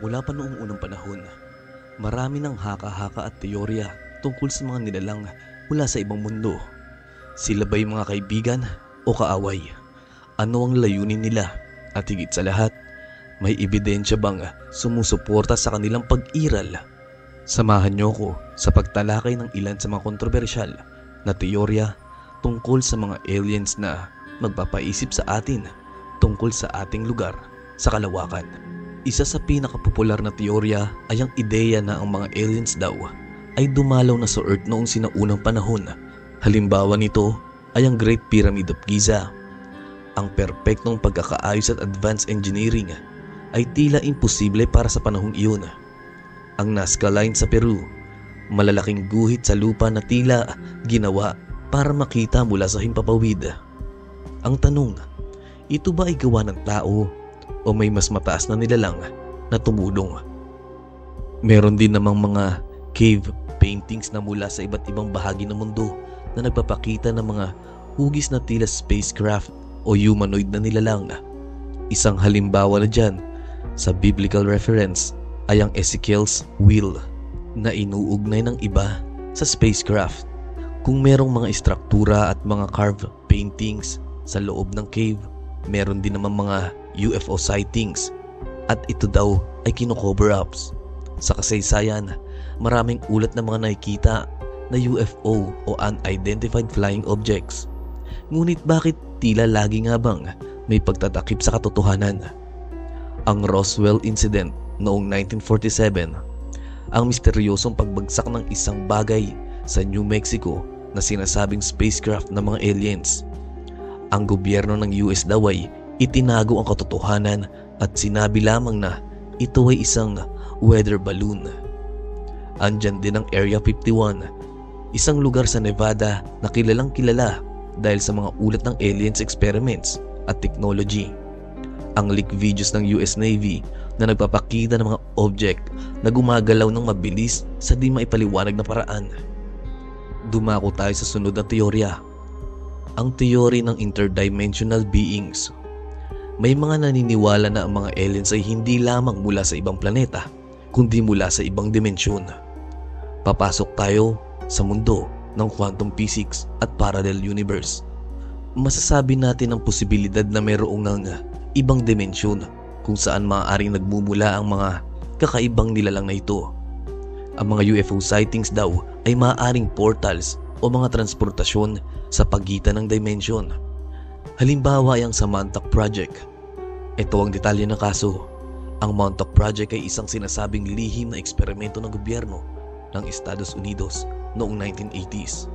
Mula pa noong unang panahon, marami ng haka-haka at teorya tungkol sa mga nilalang mula sa ibang mundo. Sila ba'y mga kaibigan o kaaway? Ano ang layunin nila? At higit sa lahat, may ebidensya bang sumusuporta sa kanilang pag-iral? Samahan niyo ko sa pagtalakay ng ilan sa mga kontrobersyal na teorya tungkol sa mga aliens na magpapaisip sa atin tungkol sa ating lugar sa kalawakan. Isa sa pinakapopular na teorya ay ang ideya na ang mga aliens daw ay dumalaw na sa Earth noong sinaunang panahon. Halimbawa nito ay ang Great Pyramid of Giza. Ang perpektong pagkakaayos at advanced engineering ay tila imposible para sa panahong iyon. Ang Nazca Line sa Peru, malalaking guhit sa lupa na tila ginawa para makita mula sa himpapawid. Ang tanong, ito ba ay gawa ng tao o may mas mataas na nilalang na tumulong? Meron din namang mga cave paintings na mula sa iba't ibang bahagi ng mundo na nagpapakita ng mga hugis na tila spacecraft o humanoid na nilalang. Isang halimbawa na dyan sa biblical reference ay ang Ezekiel's wheel na inuugnay ng iba sa spacecraft. Kung merong mga istruktura at mga carved paintings sa loob ng cave, meron din naman mga UFO sightings at ito daw ay kino-cover ups. Sa kasaysayan, maraming ulat na mga nakikita na UFO o unidentified flying objects. Ngunit bakit tila lagi nga bang may pagtatakip sa katotohanan? Ang Roswell incident noong 1947, ang misteryosong pagbagsak ng isang bagay sa New Mexico na sinasabing spacecraft ng mga aliens. Ang gobyerno ng US daw ay itinago ang katotohanan at sinabi lamang na ito ay isang weather balloon. Andyan din ang Area 51, isang lugar sa Nevada na kilalang kilala dahil sa mga ulat ng aliens experiments at technology. Ang leak videos ng US Navy na nagpapakita ng mga object na gumagalaw ng mabilis sa di maipaliwanag na paraan. Dumako tayo sa sunod na teorya, ang teorya ng interdimensional beings. May mga naniniwala na ang mga aliens ay hindi lamang mula sa ibang planeta, kundi mula sa ibang dimensyon. Papasok tayo sa mundo ng quantum physics at parallel universe. Masasabi natin ang posibilidad na mayroong ng ibang dimensyon kung saan maaaring nagmumula ang mga kakaibang nilalang na ito. Ang mga UFO sightings daw ay maaaring portals o mga transportasyon sa pagitan ng dimension. Halimbawa ay ang sa Montauk Project. Ito ang detalye ng kaso. Ang Montauk Project ay isang sinasabing lihim na eksperimento ng gobyerno ng Estados Unidos noong 1980s.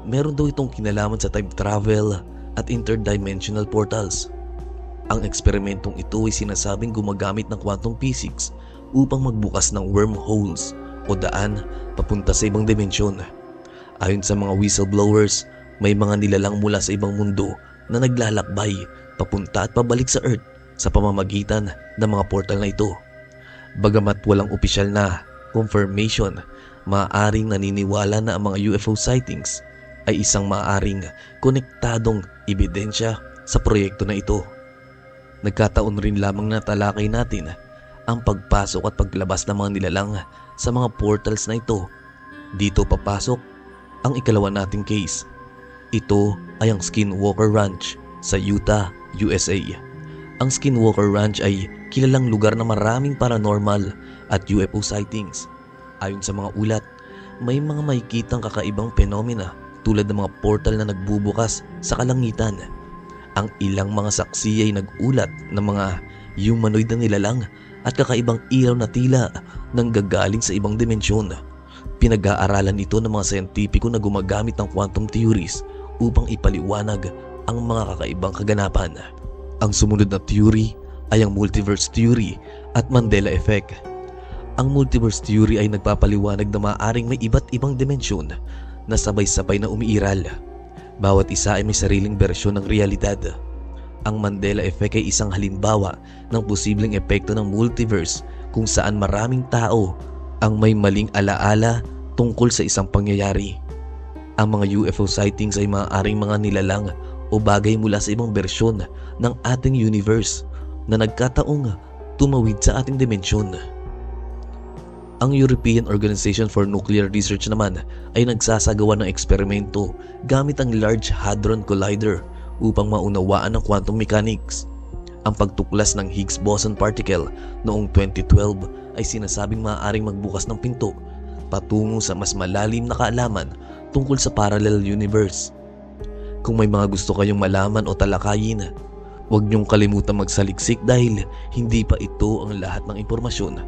Meron daw itong kinalaman sa time travel at interdimensional portals. Ang eksperimentong ito ay sinasabing gumagamit ng quantum physics upang magbukas ng wormholes o daan papunta sa ibang dimensyon. Ayon sa mga whistleblowers, may mga nilalang mula sa ibang mundo na naglalakbay papunta at pabalik sa Earth sa pamamagitan ng mga portal na ito. Bagamat walang opisyal na confirmation, maaaring naniniwala na ang mga UFO sightings ay isang maaaring konektadong ebidensya sa proyekto na ito. Nagkataon rin lamang na talakay natin ang pagpasok at paglabas ng mga nilalang sa mga portals na ito. Dito papasok ang ikalawa nating case. Ito ay ang Skinwalker Ranch sa Utah, USA. Ang Skinwalker Ranch ay kilalang lugar na maraming paranormal at UFO sightings. Ayon sa mga ulat, may mga makikitang kakaibang phenomena tulad ng mga portal na nagbubukas sa kalangitan. Ang ilang mga saksi ay nagulat ng mga humanoid na nilalang at kakaibang ilaw na tila nanggagaling sa ibang dimensyon. Pinag-aaralan ito ng mga siyentipiko na gumagamit ng quantum theories upang ipaliwanag ang mga kakaibang kaganapan. Ang sumunod na theory ay ang multiverse theory at Mandela effect. Ang multiverse theory ay nagpapaliwanag na maaaring may iba't ibang dimensyon na sabay-sabay na umiiral. Bawat isa ay may sariling bersyon ng realidad. Ang Mandela effect ay isang halimbawa ng posibleng epekto ng multiverse kung saan maraming tao ang may maling alaala tungkol sa isang pangyayari. Ang mga UFO sightings ay maaaring mga nilalang o bagay mula sa ibang bersyon ng ating universe na nagkataong tumawid sa ating dimensyon. Ang European Organization for Nuclear Research naman ay nagsasagawa ng eksperimento gamit ang Large Hadron Collider upang maunawaan ang quantum mechanics. Ang pagtuklas ng Higgs boson particle noong 2012 ay sinasabing maaaring magbukas ng pinto patungo sa mas malalim na kaalaman tungkol sa parallel universe. Kung may mga gusto kayong malaman o talakayin, huwag niyong kalimutan magsaliksik dahil hindi pa ito ang lahat ng impormasyon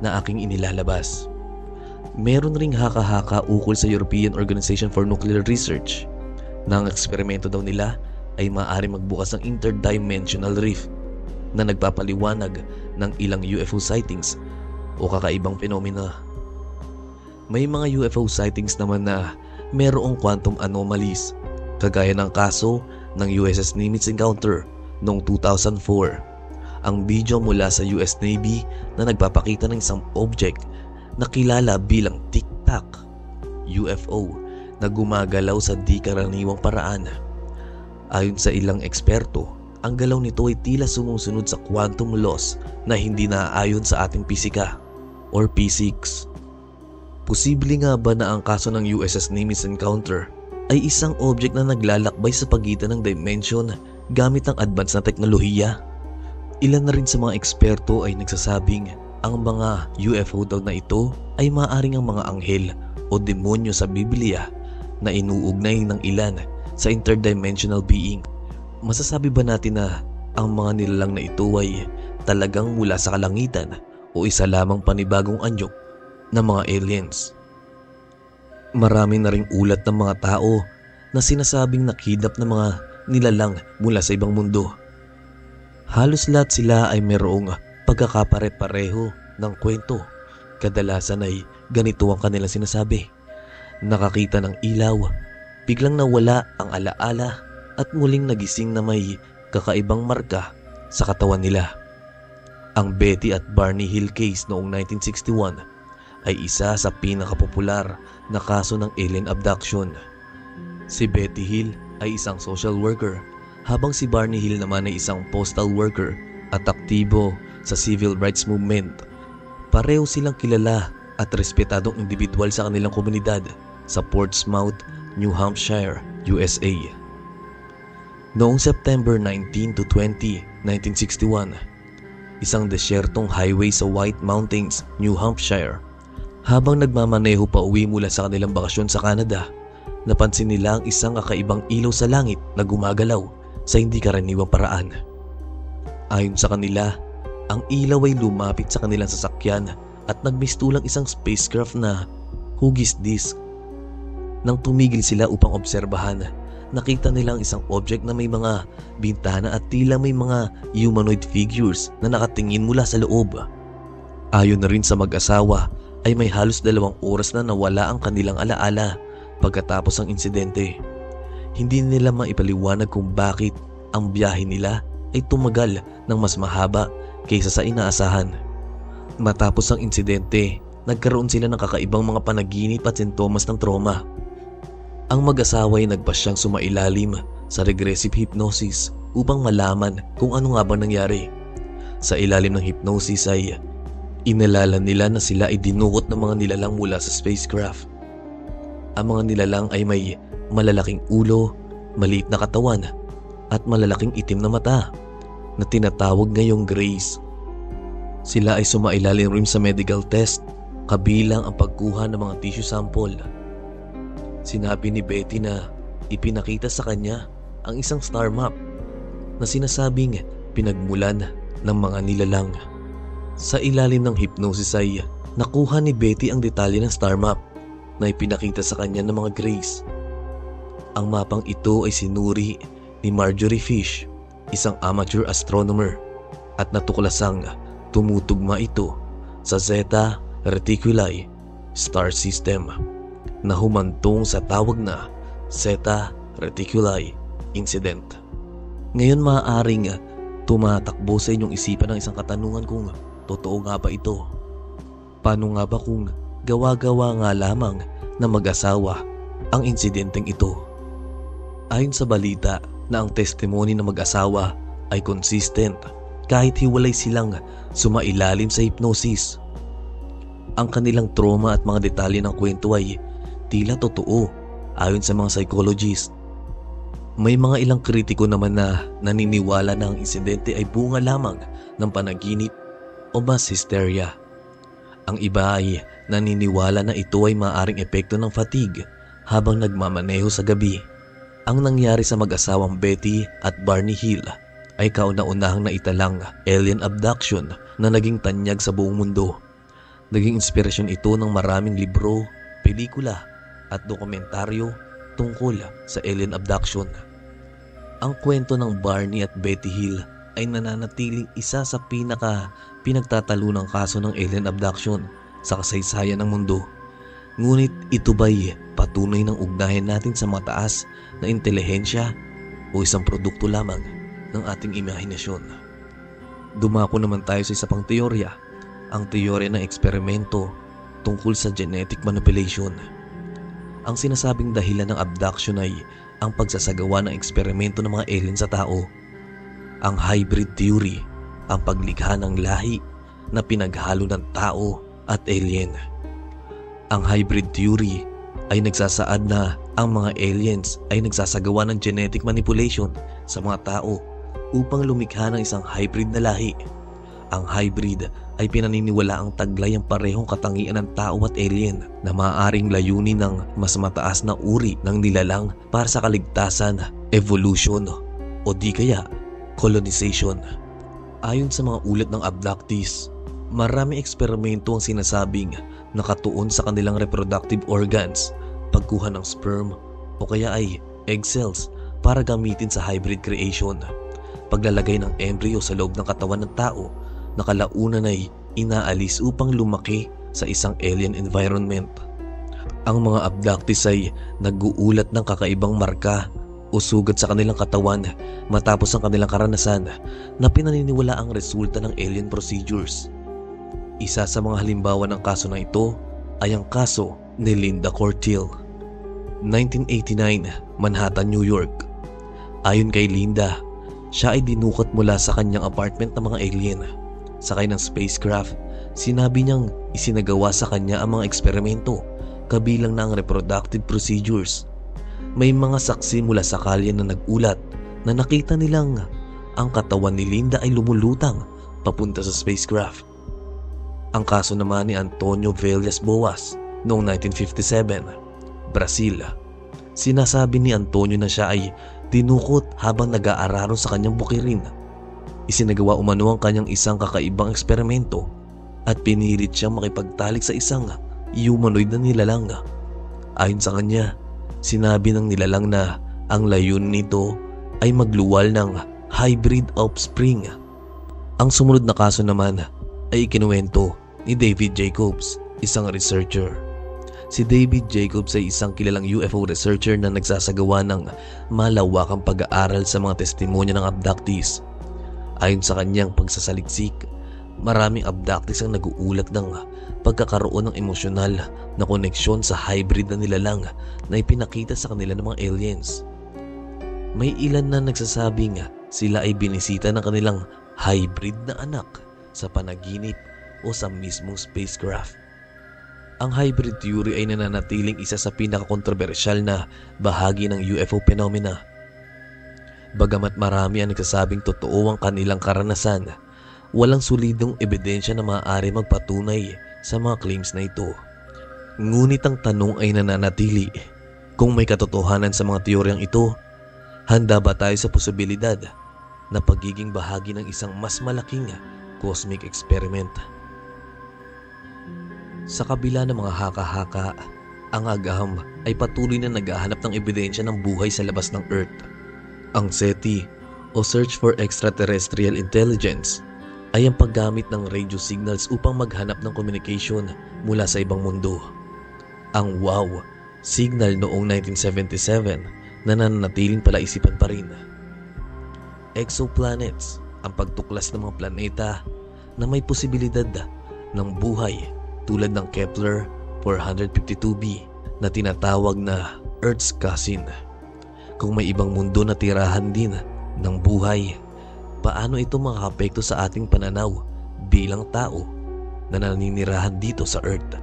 na aking inilalabas. Meron ring haka-haka ukol sa European Organization for Nuclear Research na ang eksperimento daw nila ay maaari magbukas ng interdimensional rift na nagpapaliwanag ng ilang UFO sightings o kakaibang phenomena. May mga UFO sightings naman na merong quantum anomalies kagaya ng kaso ng USS Nimitz encounter noong 2004. Ang video mula sa US Navy na nagpapakita ng isang object na kilala bilang Tic Tac UFO na gumagalaw sa di karaniwang paraan. Ayon sa ilang eksperto, ang galaw nito ay tila sumusunod sa quantum laws na hindi naaayon sa ating pisika or physics. Posible nga ba na ang kaso ng USS Nimitz encounter ay isang object na naglalakbay sa pagitan ng dimension gamit ang advanced na teknolohiya? Ilan na rin sa mga eksperto ay nagsasabing ang mga UFO daw na ito ay maaaring ang mga anghel o demonyo sa Biblia na inuugnay ng ilan sa interdimensional being. Masasabi ba natin na ang mga nilalang na ito ay talagang mula sa kalangitan o isa lamang panibagong anyo ng mga aliens? Marami na ring ulat ng mga tao na sinasabing nakidnap ng mga nilalang mula sa ibang mundo. Halos lahat sila ay mayroong pagkakapare-pareho ng kwento. Kadalasan ay ganito ang kanilang sinasabi. Nakakita ng ilaw, biglang nawala ang alaala at muling nagising na may kakaibang marka sa katawan nila. Ang Betty at Barney Hill case noong 1961 ay isa sa pinakapopular na kaso ng alien abduction. Si Betty Hill ay isang social worker habang si Barney Hill naman ay isang postal worker at aktibo sa civil rights movement. Pareho silang kilala at respetadong individual sa kanilang komunidad sa Portsmouth, New Hampshire, USA. Noong September 19 to 20, 1961, isang desyertong highway sa White Mountains, New Hampshire. Habang nagmamaneho pa uwi mula sa kanilang bakasyon sa Canada, napansin nila ang isang kakaibang ilaw sa langit na gumagalaw sa hindi karaniwang paraan. Ayon sa kanila, ang ilaw ay lumapit sa kanilang sasakyan at nagmistulang isang spacecraft na hugis disk. Nang tumigil sila upang obserbahan, nakita nila ang isang object na may mga bintana at tila may mga humanoid figures na nakatingin mula sa loob. Ayon na rin sa mag-asawa, ay may halos 2 oras na nawala ang kanilang alaala pagkatapos ng insidente. Hindi nila maipaliwanag kung bakit ang biyahe nila ay tumagal ng mas mahaba kaysa sa inaasahan. Matapos ang insidente, nagkaroon sila ng kakaibang mga panaginip at sintomas ng trauma. Ang mag-asawa ay nagpasyang sumailalim sa regressive hypnosis upang malaman kung ano nga ba nangyari. Sa ilalim ng hypnosis ay inalala nila na sila ay dinukot ng mga nilalang mula sa spacecraft. Ang mga nilalang ay may malalaking ulo, maliit na katawan at malalaking itim na mata na tinatawag ngayong Greys. Sila ay sumailalim rin sa medical test kabilang ang pagkuha ng mga tissue sample. Sinabi ni Betty na ipinakita sa kanya ang isang star map na sinasabing pinagmulan ng mga nilalang. Sa ilalim ng hypnosis ay nakuha ni Betty ang detalye ng star map na ipinakita sa kanya ng mga Greys. Ang mapang ito ay sinuri ni Marjorie Fish, isang amateur astronomer, at natuklasang tumutugma ito sa Zeta Reticuli star system na humantong sa tawag na Zeta Reticuli incident. Ngayon maaaring tumatakbo sa inyong isipan ang isang katanungan kung totoo nga ba ito? Paano nga ba kung gawa-gawa nga lamang na mag-asawa ang insidenteng ito? Ayon sa balita na ang testimony ng mag-asawa ay consistent kahit hiwalay silang sumailalim sa hypnosis. Ang kanilang trauma at mga detalye ng kwento ay tila totoo ayon sa mga psychologist. May mga ilang kritiko naman na naniniwala na ang insidente ay bunga lamang ng panaginip o mass hysteria. Ang iba ay naniniwala na ito ay maaaring epekto ng fatigue habang nagmamaneho sa gabi. Ang nangyari sa mag-asawang Betty at Barney Hill ay kauna-unahang naitalang alien abduction na naging tanyag sa buong mundo. Naging inspirasyon ito ng maraming libro, pelikula at dokumentaryo tungkol sa alien abduction. Ang kwento ng Barney at Betty Hill ay nananatiling isa sa pinagtatalunang kaso ng alien abduction sa kasaysayan ng mundo. Ngunit ito ba'y patunay ng ugnayan natin sa mataas na intelihensya o isang produkto lamang ng ating imahinasyon? Dumako naman tayo sa isa pang teorya, ang teorya ng eksperimento tungkol sa genetic manipulation. Ang sinasabing dahilan ng abduction ay ang pagsasagawa ng eksperimento ng mga alien sa tao. Ang hybrid theory, ang paglikha ng lahi na pinaghalo ng tao at alien. Ang hybrid theory ay nagsasaad na ang mga aliens ay nagsasagawa ng genetic manipulation sa mga tao upang lumikha ng isang hybrid na lahi. Ang hybrid ay pinaniniwalaang taglay ang parehong katangian ng tao at alien na maaaring layunin ng mas mataas na uri ng nilalang para sa kaligtasan, evolution o di kaya colonization. Ayon sa mga ulat ng abductees, maraming eksperimento ang sinasabing nakatuon sa kanilang reproductive organs, pagkuha ng sperm o kaya ay egg cells para gamitin sa hybrid creation, paglalagay ng embryo sa loob ng katawan ng tao na kalaunan ay inaalis upang lumaki sa isang alien environment. Ang mga abductees ay nag-uulat ng kakaibang marka o sugat sa kanilang katawan matapos ang kanilang karanasan na pinaniniwala ang resulta ng alien procedures. Isa sa mga halimbawa ng kaso na ito ay ang kaso ni Linda Cortill. 1989, Manhattan, New York. Ayon kay Linda, siya ay dinukot mula sa kanyang apartment ng mga alien. Sakay ng spacecraft, sinabi niyang isinagawa sa kanya ang mga eksperimento, kabilang na ang reproductive procedures. May mga saksi mula sa kalye na nag-ulat na nakita nilang ang katawan ni Linda ay lumulutang papunta sa spacecraft. Ang kaso naman ni Antonio Villas-Boas noong 1957, Brazil. Sinasabi ni Antonio na siya ay dinukot habang nag-aararo sa kanyang bukirin. Isinagawa umano ang kanyang isang kakaibang eksperimento at pinilit siyang makipagtalik sa isang humanoid na nilalang. Ayon sa kanya, sinabi ng nilalang na ang layunin nito ay magluwal ng hybrid offspring. Ang sumunod na kaso naman ay ikinuwento ni David Jacobs, isang researcher. Si David Jacobs ay isang kilalang UFO researcher na nagsasagawa ng malawakang pag-aaral sa mga testimonya ng abductees. Ayon sa kanyang pagsasaliksik, maraming abductees ang nag-uulat ng pagkakaroon ng emosyonal na koneksyon sa hybrid na nilalang na ipinakita sa kanila ng mga aliens. May ilan na nagsasabing sila ay binisita ng kanilang hybrid na anak sa panaginip o sa mismong spacecraft. Ang hybrid theory ay nananatiling isa sa pinakakontrobersyal na bahagi ng UFO phenomena. Bagamat marami ang nagsasabing totoo ang kanilang karanasan, walang solidong ebidensya na maaari magpatunay sa mga claims na ito. Ngunit ang tanong ay nananatili, kung may katotohanan sa mga teoryang ito, handa ba tayo sa posibilidad na pagiging bahagi ng isang mas malaking cosmic experiment? Sa kabila ng mga haka-haka, ang agaham ay patuloy na naghahanap ng ebidensya ng buhay sa labas ng Earth. Ang SETI o Search for Extraterrestrial Intelligence ay ang paggamit ng radio signals upang maghanap ng communication mula sa ibang mundo. Ang WOW signal noong 1977 na nananatiling palaisipan pa rin. Exoplanets, ang pagtuklas ng mga planeta na may posibilidad ng buhay tulad ng Kepler 452b na tinatawag na Earth's cousin. Kung may ibang mundo na tirahan din ng buhay, paano ito makakapekto sa ating pananaw bilang tao na naninirahan dito sa Earth?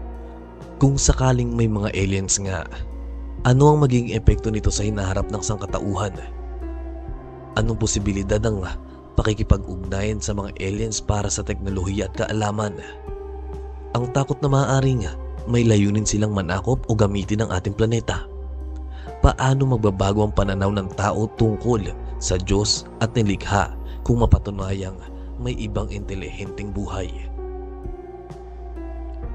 Kung sakaling may mga aliens nga, ano ang magiging epekto nito sa hinaharap ng sangkatauhan? Anong posibilidad ng pakikipag-ugnayan sa mga aliens para sa teknolohiya at kaalaman? Ang takot na maaaring may layunin silang manakop o gamitin ang ating planeta. Paano magbabago ang pananaw ng tao tungkol sa Diyos at nilikha kung mapatunayang may ibang intelihenteng buhay?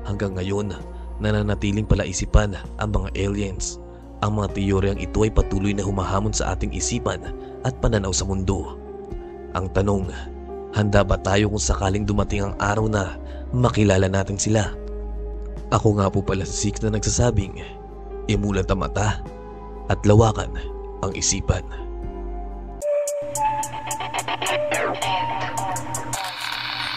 Hanggang ngayon, nananatiling palaisipan ang mga aliens. Ang mga teoryang ito ay patuloy na humahamon sa ating isipan at pananaw sa mundo. Ang tanong, handa ba tayo kung sakaling dumating ang araw na makilala natin sila? Ako nga po pala si Six na nagsasabing, imulat ang mata at lawakan ang isipan.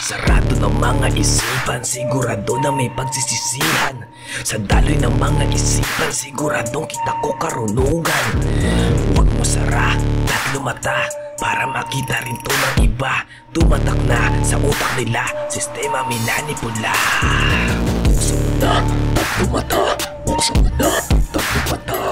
Sarado ng mga isipan, sigurado na may pagsisisihan. Sa daloy ng mga isipan, siguradong kita ko karunungan. Huwag mo sara at lumata para makita rin to ng iba. Tumatak na sa utak nila, sistema minanipula. Buksan mo na, tatlong mata. Buksan mo na, tatlong mata.